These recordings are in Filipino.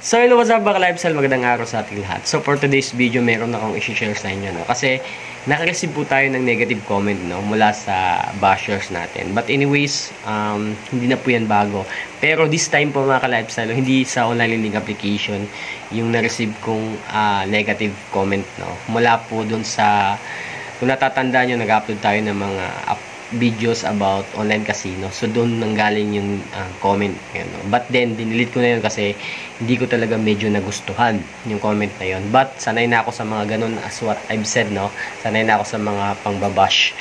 So, hello, what's up mga ka-lifestyle? Magandang araw sa ating lahat. So, for today's video, meron akong i-share sa inyo, no? Kasi, nakareceive po tayo ng negative comment, no? Mula sa bashers natin. But anyways, hindi na po yan bago. Pero this time po mga ka-lifestyle, hindi sa online lending application yung na-receive kong negative comment, no? Mula po dun sa, kung natatandaan nyo, nag-upload tayo ng mga videos about online casino. So, doon nanggaling yung comment. Yun, no? But then, dinilit ko na yun kasi hindi ko talaga medyo nagustuhan yung comment na yun. But, sanay na ako sa mga ganun as what I've said, no? Sanay na ako sa mga pangbabash.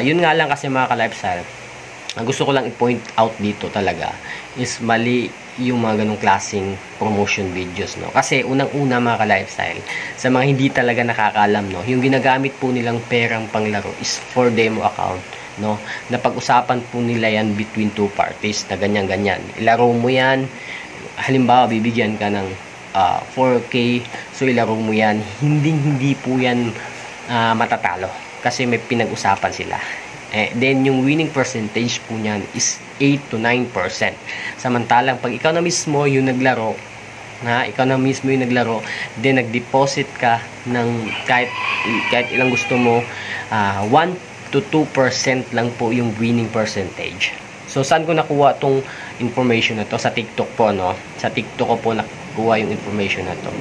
Yun nga lang kasi mga ka-lifestyle, ang gusto ko lang i-point out dito talaga is mali yung mga ganong klaseng promotion videos, no? Kasi unang-una mga ka-lifestyle, sa mga hindi talaga nakakaalam, no, yung ginagamit po nilang perang panglaro is for demo account, no? Napag-usapan po nila yan between two parties na ganyan-ganyan. Ilaro mo yan, halimbawa bibigyan ka ng 4K, so ilaro mo yan, hindi po yan matatalo kasi may pinag-usapan sila. Then yung winning percentage po niyan is 8 to 9%. Samantalang pag ikaw na mismo yung naglaro, then nag-deposit ka ng kahit ilang gusto mo, 1 to 2% lang po yung winning percentage. So saan ko nakuha tong information na to? Sa TikTok po, no? Sa TikTok ko po nakuha yung information na to.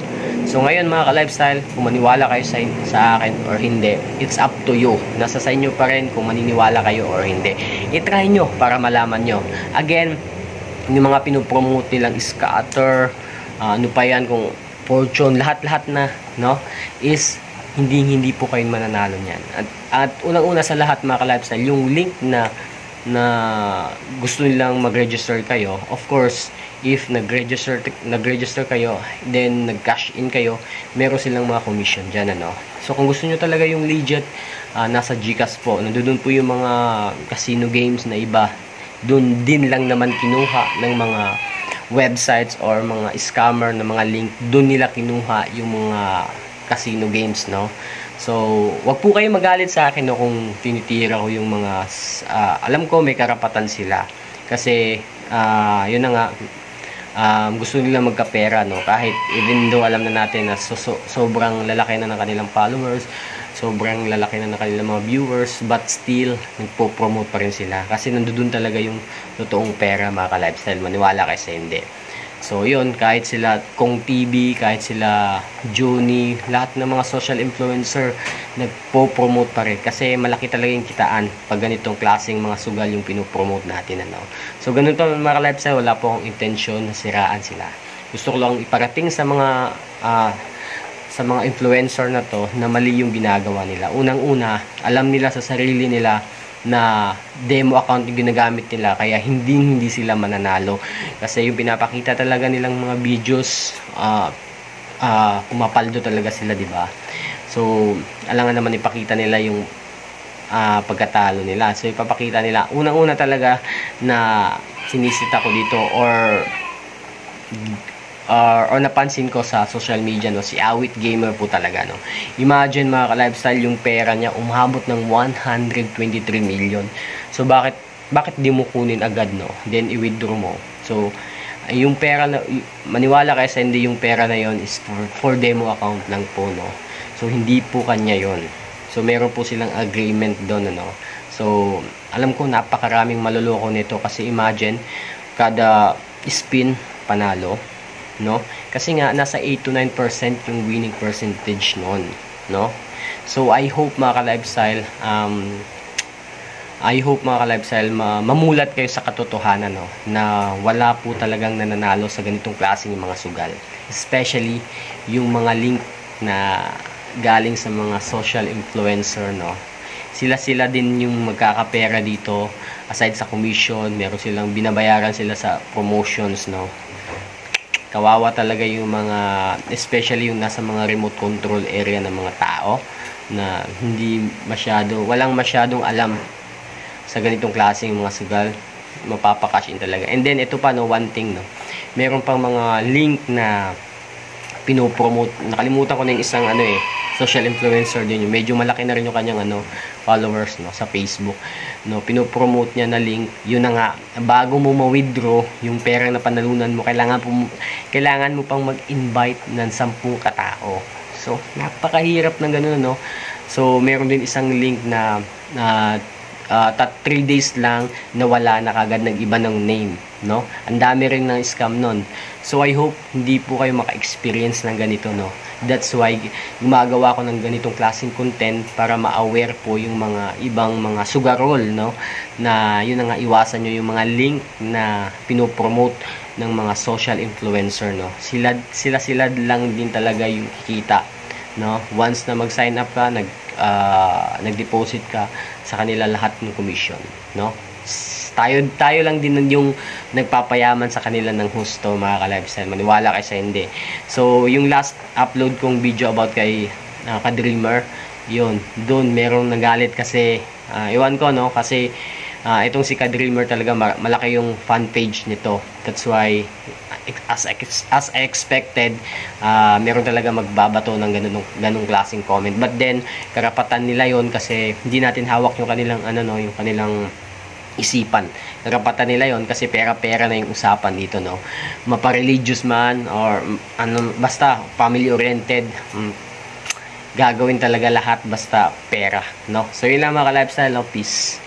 So ngayon mga ka-lifestyle, kung maniwala kayo sa akin or hindi, it's up to you. Nasa sa inyo pa rin kung maniniwala kayo or hindi. I-try nyo para malaman nyo. Again, yung mga pinopromote nilang scatter, ano pa yan, kung fortune, lahat-lahat na, no, is hindi po kayo mananalo niyan. At unang-una sa lahat mga ka-lifestyle, yung link na gusto nilang mag-register kayo, of course, if nag-register kayo, then nag-cash in kayo, meron silang mga commission dyan, ano. So kung gusto nyo talaga yung legit, nasa GCash po, nandoon po yung mga casino games na iba, doon din lang naman kinuha ng mga websites or mga scammer na mga link, doon nila kinuha yung mga casino games, no. So, wag po kayo magalit sa akin, no, kung tinitira ko yung mga alam ko may karapatan sila kasi yun na nga, gusto nila magkapera, no, kahit even though alam na natin na sobrang lalaki na ng kanilang followers, sobrang lalaki na ng kanilang mga viewers, but still nagpo-promote pa rin sila kasi nandoon talaga yung totoong pera mga ka-lifestyle, maniwala kayo sa hindi. So yun, kahit sila Kong TV, kahit sila Juni, lahat ng mga social influencer nagpo-promote pa rin kasi malaki talaga yung kitaan pag ganitong klaseng mga sugal yung pinopromote natin, ano. So ganun to mga ka-lifestyle, wala po akong intensyon na siraan sila. Gusto ko lang iparating sa mga influencer na to na mali yung ginagawa nila. Unang-una, alam nila sa sarili nila na demo account yung ginagamit nila kaya hindi sila mananalo kasi yung pinapakita talaga nilang mga videos, pumapaldo talaga sila, di ba? So alangan naman ipakita nila yung pagkatalo nila. So ipapakita nila unang-una talaga na sinisita ko dito or napansin ko sa social media, no, si Awit Gamer po talaga, no. Imagine mga ka-lifestyle, yung pera niya umabot ng 123 million. So bakit di mo kunin agad, no? Then i-withdraw mo. So yung pera na, maniwala kayo sa hindi, yung pera na yon is for demo account lang po, no. So hindi po kanya yon. So meron po silang agreement doon, ano. So alam ko napakaraming maluloko nito kasi imagine kada spin panalo, no? Kasi nga nasa 8 to 9% yung winning percentage noon, no? So I hope mga ka-lifestyle, mamulat kayo sa katotohanan, no, na wala po talagang nananalo sa ganitong klaseng mga sugal, especially yung mga link na galing sa mga social influencer, no. Sila din yung magkakapera dito. Aside sa commission, meron silang binabayaran sila sa promotions, no. Kawawa talaga yung mga, especially yung nasa mga remote control area ng mga tao na walang masyadong alam sa ganitong klaseng mga sugal, mapapakash in talaga. And then ito pa, no, one thing, no, meron pang mga link na pinopromote. Nakalimutan ko na yung isang social influencer din, medyo malaki na rin yung kanyang followers, no, sa Facebook, no, pinopromote niya na link. Yun na nga, bago mo ma-withdraw yung pera na panalunan mo, kailangan mo pang mag-invite ng 10 katao. So napakahirap ng ganun, no. So meron din isang link na 3 days lang nawala na kagad, nag-iba ng name, no. Ang dami rin ng scam nun. So I hope hindi po kayo maka-experience ng ganito, no. That's why gumagawa ko ng ganitong klaseng content para ma-aware po yung mga ibang mga sugarol, no, na yun na nga, iwasan nyo yung mga link na pinopromote ng mga social influencer, no. Sila lang din talaga yung kikita, no. Once na mag-sign up ka, nag-deposit ka, sa kanila lahat ng commission, no. Tayo lang din yung nagpapayaman sa kanila ng husto, mga ka-lifestyle. Maniwala kayo sa hindi. So yung last upload kong video about kay ka-dreamer, yun, doon merong nagalit kasi iwan ko, no, kasi itong si ka-dreamer talaga malaki yung fan page nito. That's why as I expected, meron talaga magbabato ng ganung klaseng comment. But then karapatan nila yon kasi hindi natin hawak yung kanilang yung kanilang isipan. Karapatan nila yon kasi pera-pera na yung usapan dito, no. Mapa-religious man or basta family oriented, gagawin talaga lahat basta pera, no. So yun lang, mga ka-lifestyle, no. Peace.